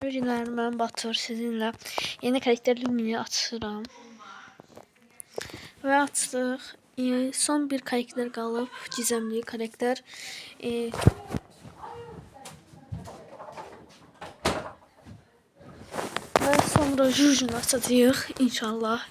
Günler, mən Batur sizinlə yeni karakter Lumini açıram. Və açdıq. Son bir karakter qalıb, gizemli karakter. Və sonra Jujunu açacağıq inşallah.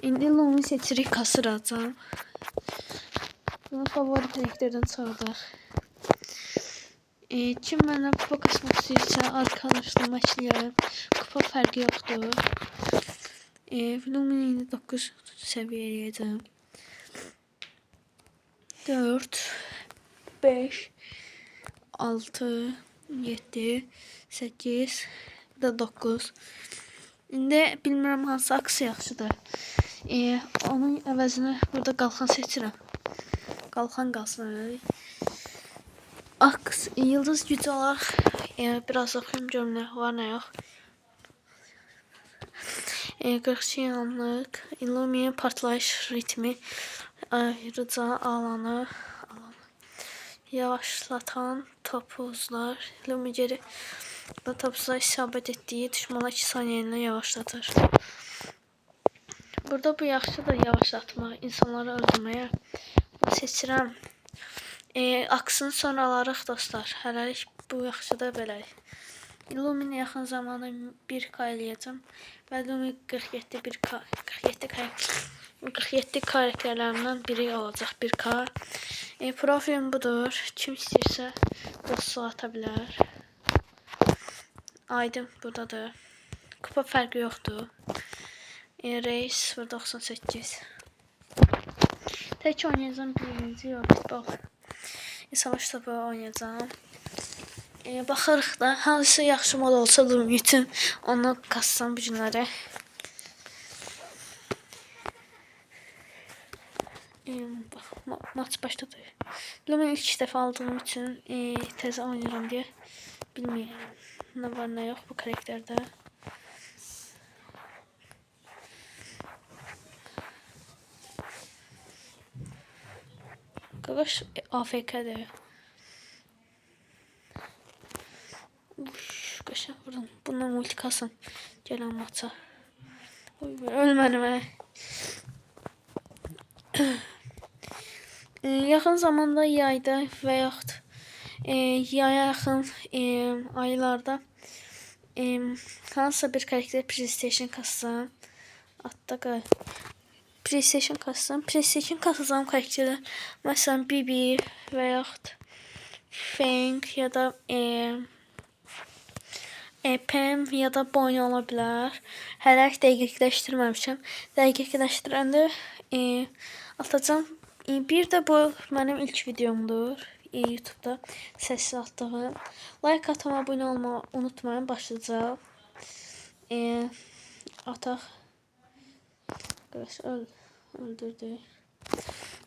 İndi Lumini seçirik, kasıracağım. Bunu favori karakterdən çıxardıq. Kim mənə kupa kasmaq istəyirsə, arkadaşlığıma işləyərəm. Kupa fərqi yoxdur. Lumini 9 səviyyəyə edəcəm. 4, 5, 6, 7, 8, bir də 9. İndi bilmirəm hansı aksı yaxşıdır. Onun əvəzinə burada qalxan seçirəm. Qalxan qalsın. Aks, yıldız gücü olaraq biraz oxuyum görüm nə var nə yox. 42 yanlıq. Illumine partlayış ritmi. Ayrıca alanı yavaşlatan topuzlar. Illumine topuzlar isabət etdiyi düşmana 2 saniyəliyə yavaşlatır. Burada bu yaxşıdır, yavaşlatmaq, insanları öldürməyə. Seçirəm. Aksını sonralarıq dostlar. Hələlik bu yaxşıdır belə. Illumine yaxın zamanda 1K eləyəcəm. Və Illumine 47 karakterlərindən biri olacaq 1K. Profilim budur. Kim istəyirsə dostu ata bilər. Aydın buradadır. Kupa fərqi yoxdur. Reis 98. Tək oynayacağım birinci yox. Savaş topu oynayacağım. Baxırıq da hansı yaxşı mod olsa Lumini üçün onu kassam bu günləri. Maç başladı. Lumini ilk dəfə aldığım üçün təzə oynayıram deyə bilmirəm. Nə var nə yox bu karakterdə. Qaqaş AFK'dir. Qaşa vurdum. Bundan multi kasım. Gələn maça. Ölmədim. Yaxın zamanda yayda və yaxud yaya yaxın aylarda hansısa bir karakter PlayStation kassam. Hatta PlayStation kassam. PlayStation kasacağım karakterlər. Məsələn Bibi və yaxud Feng ya da Pam ya da Bonnie ola bilər. Hələ dəqiqləşdirməmişəm. Dəqiqləşdirəndə atacağım. Bir də bu mənim ilk videomdur. YouTube'da sessiz atdığım. Like atma, abunə olmağı unutmayın. Başlayacağım. Ataq. Öldürdük.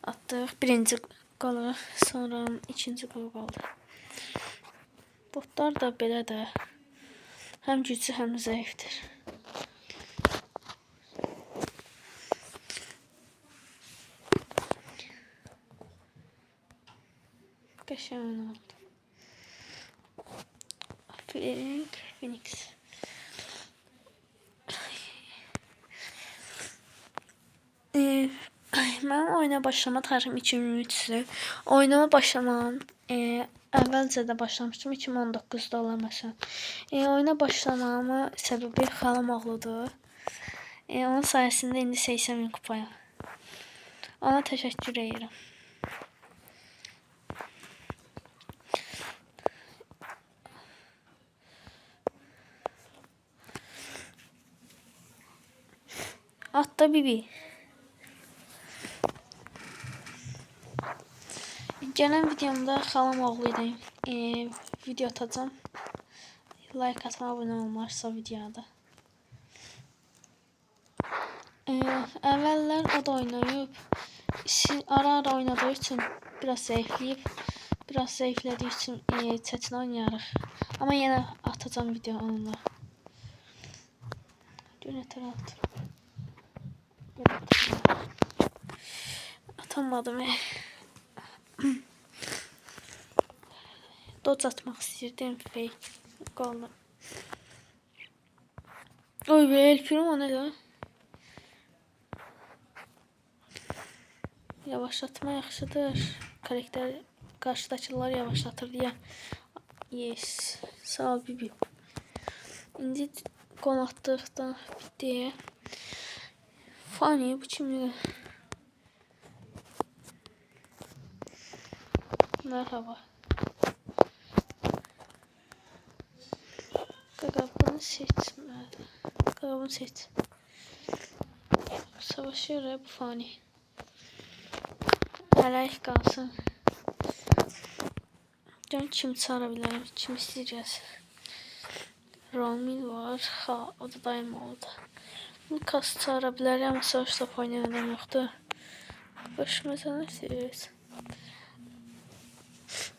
Atdıq. Birinci qolu, sonra ikinci qolu qaldı. Botlar da belə də. Həm güclü, həm zəifdir. Qəşəng oldu. Phoenix. Mən oyuna başlama tarixim 2003-dür. Oynama başlamam. Əvvəlcə də başlamışdım 2019-da olamasa. Oyuna başlamamın səbəbi xalam oğludur. Onun sayəsində indi 80.000 kupayam. Ona təşəkkür edirəm. Atda Bibi. Gələn videomda xalam oğlu ilə video atacağım. Like atma, abunə olmarsa videoda. Əvvəllər o da oynayıb. Ara oynadığı üçün biraz zəifləyib. Biraz zəiflədiyi üçün çətin oynayarıq. Amma yenə atacağım video onunla. Yönətər atır. Atamadım. Dodge atmaq istəyirdim. Fake. Qaldı. Oy be El Primo ne lan? Yavaşlatma yaxşıdır. Karakter karşıdakılar yavaşlatır diye. Yes. Sağ ol Bibi. İndi qonaqlıqdan bitti. Fani bu kimdir? Merhaba. Qaqabını seçmədi. Qaqabını seç. Savaşıyor bu fani. Ələk qalsın. Dön kim çağıra bilərəm? Kim istəyəcəz? Ramil var. Ha, o da daim oldu. Lukas çağıra bilərəm ama savaş top oynayan adam yoxdur. Başıma sana istəyiriz.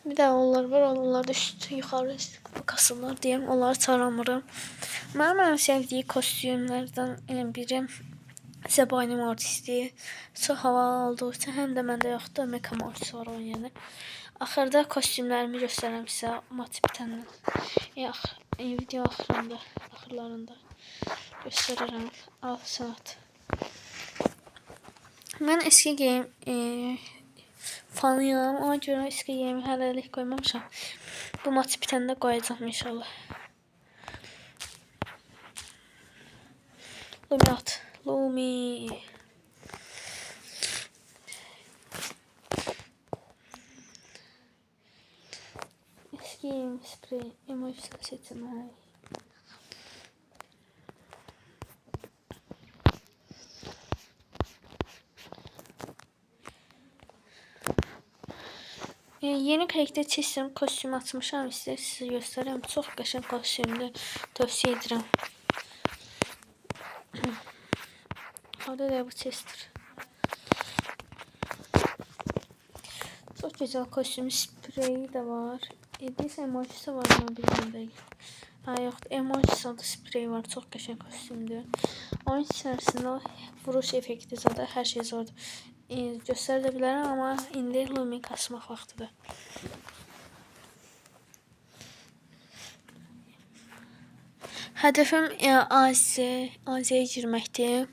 Bir də onlar var, onlar da üstü yuxarı kasırlar deyəm, onları çağıramıram. Mənim sevdiği kostümlərdən biri Zəbani Mortisti. Çox havalı olduğu üçün həm də məndə yoxdur, Mecha Mortis var onun yəni. Axırda kostümlərimi göstərəm sizə maç bitəndən. Video axırlarında göstərirəm. Al sənət. Mən eski game fanıyam. Ona görə eski game hələlik qoymamışam. Bu maç bitəndə qoyacağam inşallah. Lumi at. Lumi. Eski game sprey. Emojisini seçmək. Yeni karakter çizdim, kostüm atmışam, size göstereyim. Çok qəşəng kostümdür, tövsiyə edirəm. Orada da bu chester. Çok güzel kostüm, spreyi de var. Deyirsə emojisi var mı bilmirəm. Ha yoxdur, emojisi adı sprey var, çox qəşəng kostümdür. Onun içərisində vuruş effekti zaten hər şey zordur. Göstərə bilərəm amma indi Lumi kasmaq vaxtıdır. Hədəfim Aziyaya girməkdir.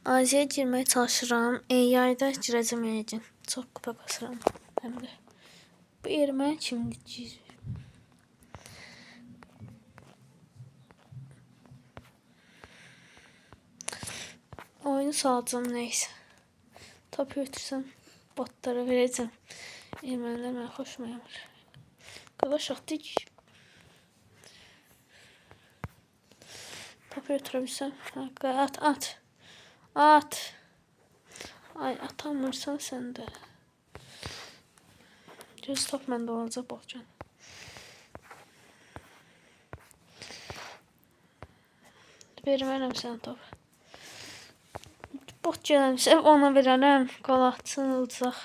Aziyaya girməyə çalışıram. Yayda girəcəm yəqin. Çox kupa basıram həm də. Bu erməni kimdir gir? Oyunu salacağım neysə. Top götürsəm botlara verəcəm. Ermənilər mənə xoşuma gəlmir. Qalaş atdı ki. Topu götürebilsem. At. Ay atamırsan sen de. Göz top məndə olacaq bolcan. Vermərəm sən top. Bot gəlmişsə ona verərəm. Qol atsın olacaq.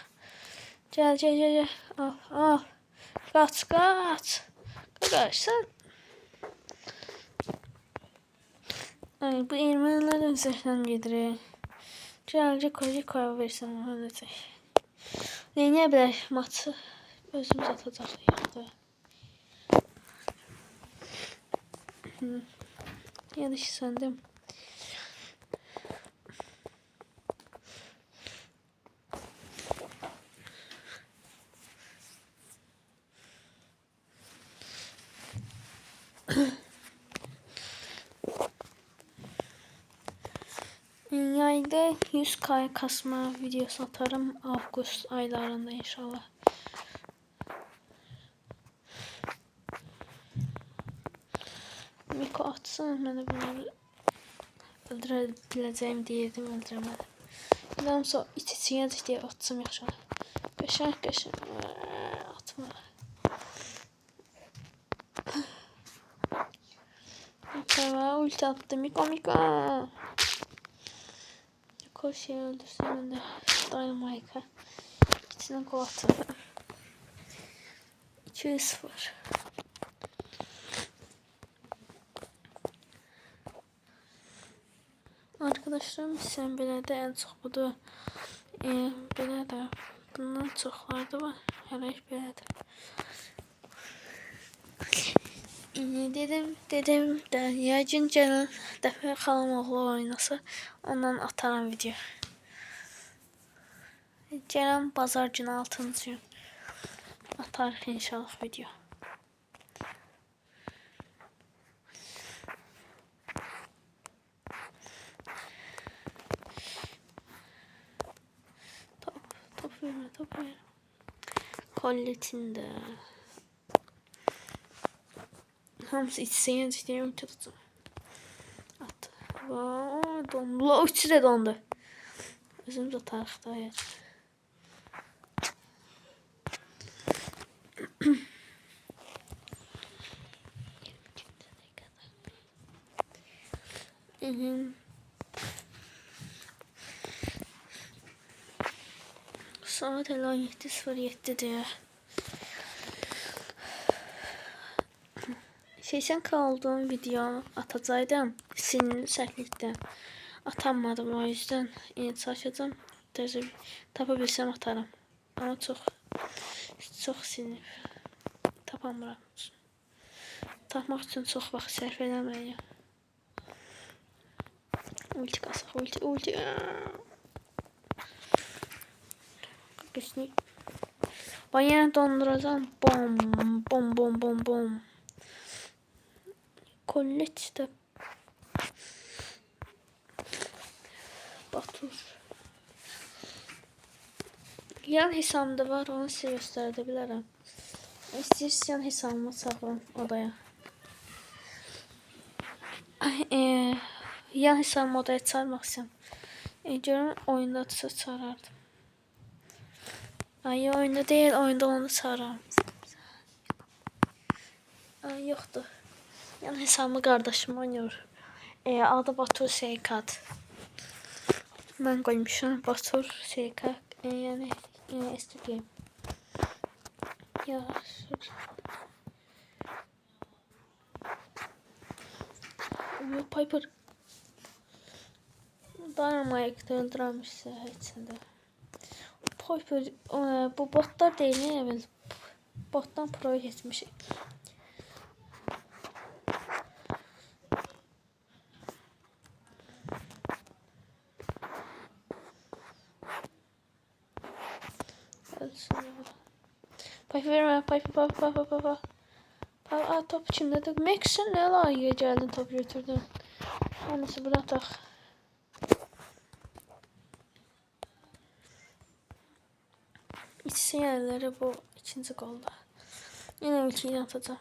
Gəl. Al. Qaç. Qaqaş sən. Ay bu ermənilərdən zəhləm gedir. Gəl Rico'ya versən ona öləcək. Neyə bilər maçı özümüz atacaqıq yaxdır. Yanlış sandım. Yayda 100K kasma videosu atarım Ağustos aylarında inşallah. Miko atsın, mən də bunları öldürə biləcəyim deyirdim, öldürəmədim. Ondan sonra içəcək deyə atsam yaxşı. Qəşəng atma. Miko'ya ulti attı. Miko. Koşuyu öldürsem ben de Dynamite'a içine gol atarım. 2-0. Arkadaşlarım sen belə də ən çox budur. Belə də bundan çoxları da var. Hələk belədir. Dedim də yəqin gələn dəfə xalam oğlu oynasa ondan ataram video. Gələn bazar günü 6-cı gün atarıq inşallah video. Top verme. Kolletinde. Hamısı içsəyə istəyirəm tutacağım. At. Dondu. La üçü də dondu. Özümüz atarıq da ya. Saat elə 7:07'dir. 80K olduğum video atacaydım. Sinirli səhvlikdən. Atamadım o yüzden. Yine çalışacağım. Tapa bilsem atarım. Ama çok sinir. Tapamıram. Tapmaq üçün çox vaxt sərf eləməyəm. Ulti qasaq, ulti. Qışni. Ben yine donduracağım. Bom. Kollet de. Batur. Yan hesabımda var, onu size gösterebilirim. İstəyirsən hesabımı çağırın odaya. Yan hesabımı odaya çağırmaq istəyirəm. Görün oyunda çağırardım. Ay oyunda değil, oyunda onu çağırarım. Ay yoktu. Yan hesabımı kardeşim oynuyor. Adı Batur Seykat. Ben koymuşum Batur Seykat. Yani eski game. Ya Piper Dynamite'ı öldürmüşse içinde. Piper bu botlar değil ne evvel. Bottan pro geçmiş. Piper verme. Piper. Aa, top içinde de. Max'in ne layığa geldin top götürdün. Annesi bırak. İçsin yerleri bu ikinci golda. Yine ultiyi atacağım.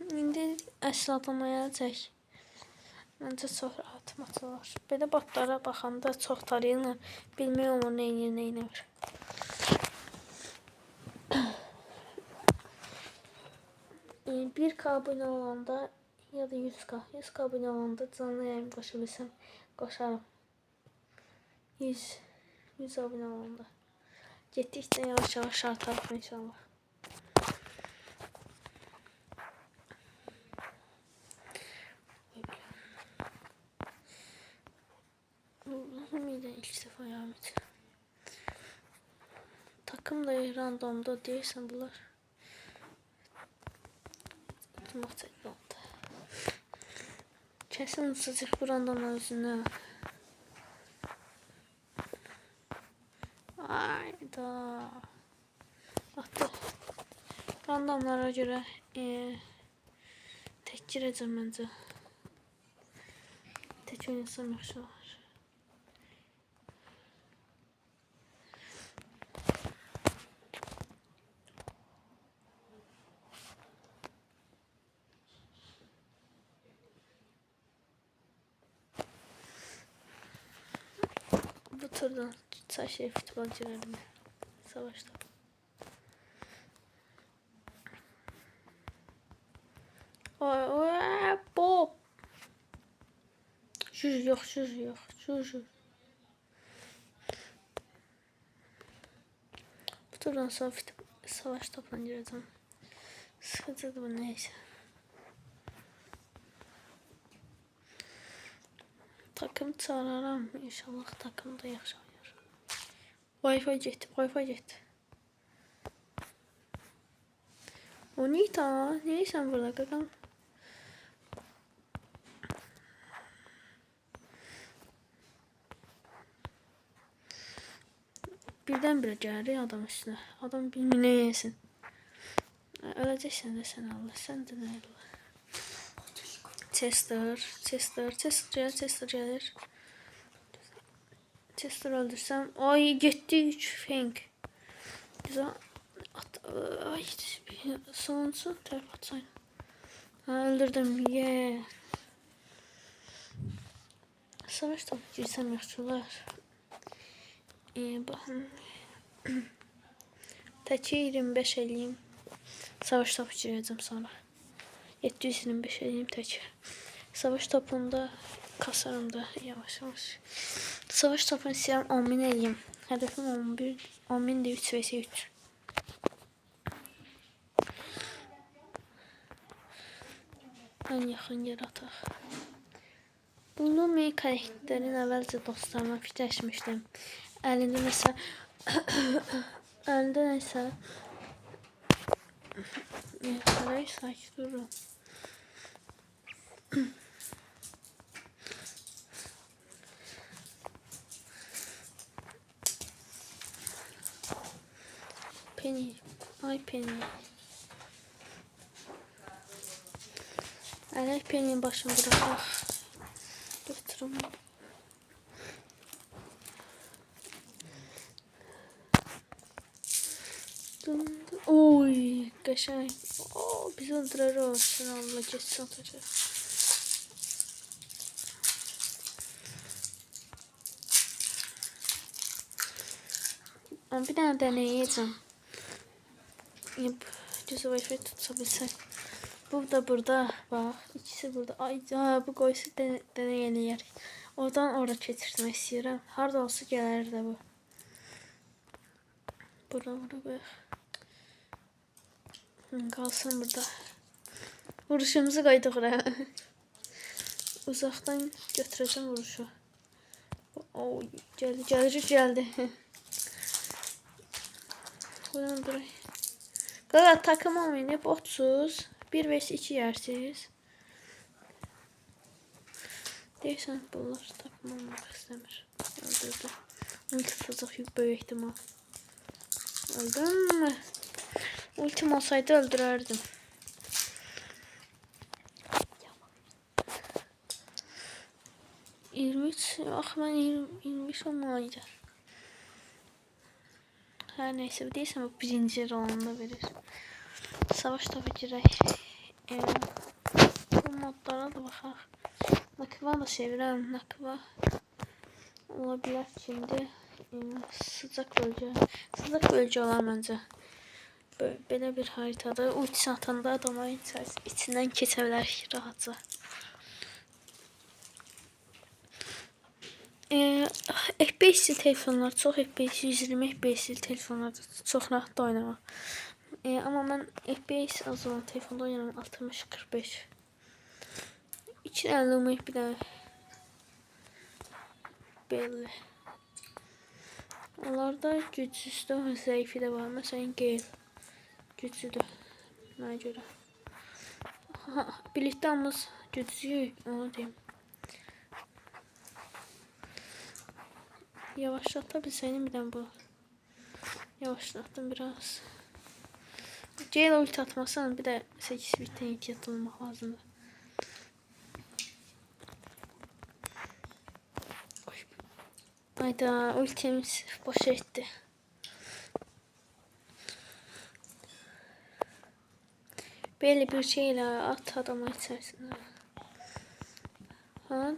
İndi əsl adamaya çək. Məncə çox rahat maçlar. Belə botlara baxanda çox tarayırlar. Bilmirəm o neynir. Bir abone olanda ya da 100K. 100K abone olanda canlı yayın qoşabilsəm qoşarım. 100 abone olanda. Getdikcə yavaş artar inşallah. İlk defa yardım. Takım da randomda deyirsən bunlar. Kesin sıcak bu randomlar yüzünden. Ayda. Attı. Randomlara göre tek gireceğim bence. Tek oynasam yaxşı olur. Bu turdan saçlı futbolcularım savaşta. Bob. Yok. Bu turdan sonra savaş toplanacağım. Sıkıntı bu neyse. Takım takım çağıraram. İnşallah takım da yaxşı oynar. Wi-Fi getdi, Wi-Fi getdi. O Nita, neysən burada qaqam? Birdən-birə gəlir adam üstünə. Adam bilmir nə yesin. Öləcəksən də sən Allah, sən də nə Allah. Chester gəlir. Chester öldürsəm. Ay, getdi 3 feng. Güzel. Ay, sonuncu tərəf atsayım. Ha, öldürdüm. Yeah. Savaş topu girsəm yaxşı olar. Baxın. Təki 25 eləyim. Savaş topu girəcəm sonra. 725 eləyim təki. Savaş topunda kasarım da yavaş. Savaş topunu istəyirəm 10.000 eləyim. Hədəfim 10.000 3 vs 3. Ən yaxın yer ataq. Bunu karakterin əvvəlcə dostlarıma fikirləşmişdim. Əlində nəsə Qarayı sakit dururum. Penny. Ay Penny. Ələk Penny'nin başını bıraxaq. Götürüm. Oy, qəşəng. Bizi öldürər o. Sən Allah geçsin atacaq. Bir dənə deneyəcəm. Gözü Wi-Fi tutsa bilsək. Bu da burada. Bax, ikisi burada. Ay, bu qoysa deney eləyər. Oradan ora keçirmək istəyirəm. Harada olsa gələr də bu. Bura qoyaq. Qalsın burada. Vuruşumuzu qoyduq ora. Uzaqdan götürəcəm vuruşu. Oy, gəldi. Buradan duraq. Qaqa takım oynayıb botsuz. 1 vs 2 yersiz. Deyirsən bunlar takım olmaq istəmir. Öldürdü. Ulti tutacaq böyük ehtimal. Öldüm mü? Ultim olsaydı öldürərdim. Mən 25 olmalıydı. Her neyse değilse bu birinci roundda verir. Savaş topu girək. Bu modlara da baxaq. Nakıva da sevirəm. Nakıva ola bilər şimdi. Sıcaq bölgə olar məncə. Belə bir haritada ulti atanda adamların içindən keçə bilər rahatca. FPS telefonlar çox FPS 120 FPS telefonlar çox rahat oynamaq. Amma mən FPS az olan telefonda oynayıram 60-45. 250 bir dənə belli. Onlarda gücsüzdə və zəifi də var. Məsələn Gale gücsüdür mənə görə. Birlikdə hamımız gücsüyük, onu deyim. Yavaşlata bilsəydim bir dənə bu. Yavaşlattım biraz. Gale ulti atmasan bir də 8 bitdən ehtiyatlı olmaq lazımdır. Hayda ultimiz boş etdi. Belli bir şeylə at adamı içərisində.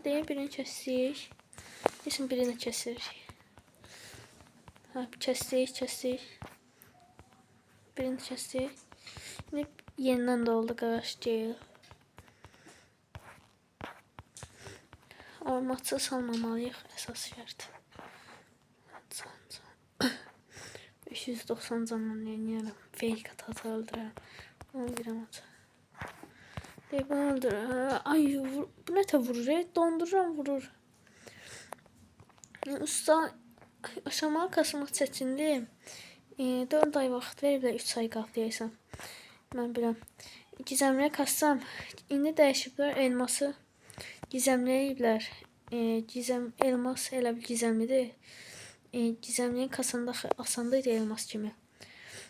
Deyə birini kəsdik. Deyəsən birini kəsirik. Kəsdik. Birini kəsdik. İndi yenidən də oldu qardaş Gale. Maçı salmamalıyıq əsas şərt. 590 candan yeniyərəm. Fake ata öldürərəm. Onu bir amaç. Deyib onu öldürər. Ay bu nətə vurur? Dondururam vurur. Usta aşamağı kasmaq çətindir. 4 ay vaxt veriblər, 3 ay qatlayırsan. Mən biləm. Gizəmliyə kassam, indi dəyişiblər elması. Gizəmləyiblər. Elmas elə bir gizəmlidir. Gizəmliyin kasanda asanda idi elmas kimi.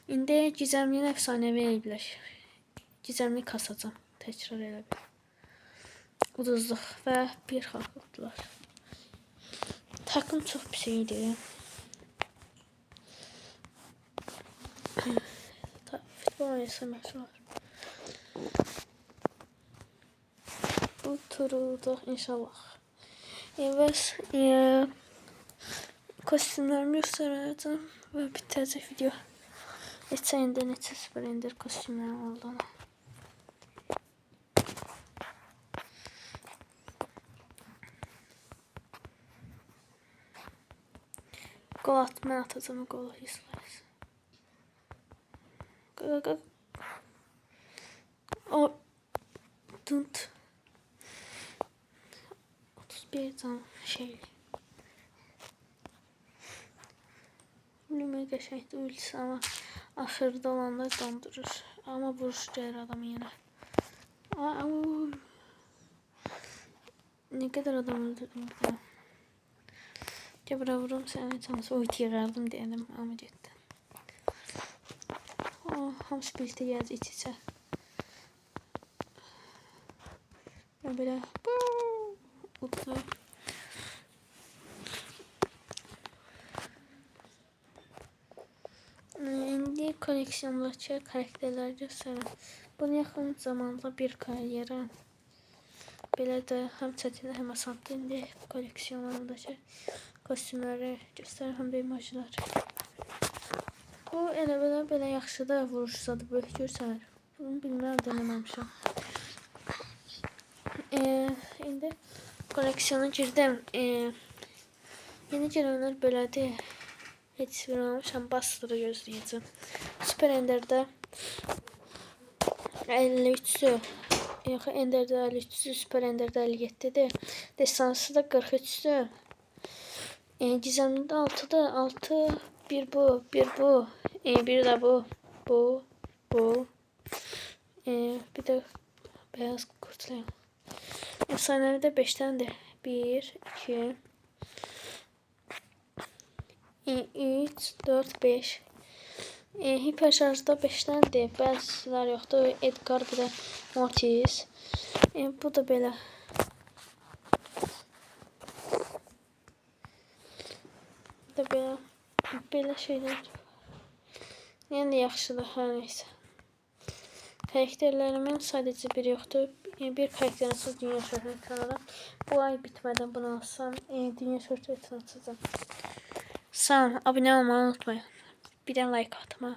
İndi gizəmliyin əfsanəvi eləyiblər. Gizəmli kasacam. Təkrar elə bir. Uduzluq və bir xalqlıqdılar. Takım çox pis idi. Futbol oynasam yaxşı olar. Bu turu da inşallah. Və kostümlərimi göstərəcəm və bitəcək video. Geçən ildə neçə Super Ender kostümlərim olduğunu. Gol atmaya atacağım, gol izləyəcəm. O Dunt 31 can şey. Bilmə qəşəngdir ultisi ama axırda olanda dondurur. Ama vuruş gəlir adamı yenə. Ne kadar adam öldürdüm bir daha. Gel buraya vururum seni tanesi. Ulti yığardım dedim ama getdi. Hamısı birlikdə gəldi iç-içə. Böyle utlu. İndi koleksiyondakı karakterler göstərirəm. Bunu yaxın zamanda bir karyera. Belə də həm çətin, həm asandır. İndi koleksiyonlarımdakı kostümləri göstərirəm və emojiləri. Bu elə belə yaxşı da vuruş zadı böyük görsənir. Bunu bilməm, deneməmişəm. İndi koleksiyona girdim. Yeni gələnlər belədir. Heç bir olmamışam, bastıra gözləyəcəm. Super Ender'də 53'sü. Yox, Ender'də 53'sü, Super Ender'də 57'dir. Destansı da 43'sü. Gizemli'də 6'dır. 6, bir bu, bir bu. Bir də bu. Bu. Bir də beyaz kurtlayım. Efsanevi 5'tendir. 1, 2, 3, 4, 5. Hiper şarjda 5'tendir. Bəziləri yoxdur. Edgar, bir də Mortis. Bu da belə. Bu da belə. Belə şeylər. Yəni yaxşıdır, hər neysə. Karakterlərimin sadəcə biri yoxdur. Bir karakterinsız dünya şöhrəti alıram. Bu ay bitmədən bunu alsam, dünya şöhrətini açacağım. Sağ olun, abunə olmayı unutmayın. Bir də like atmayı.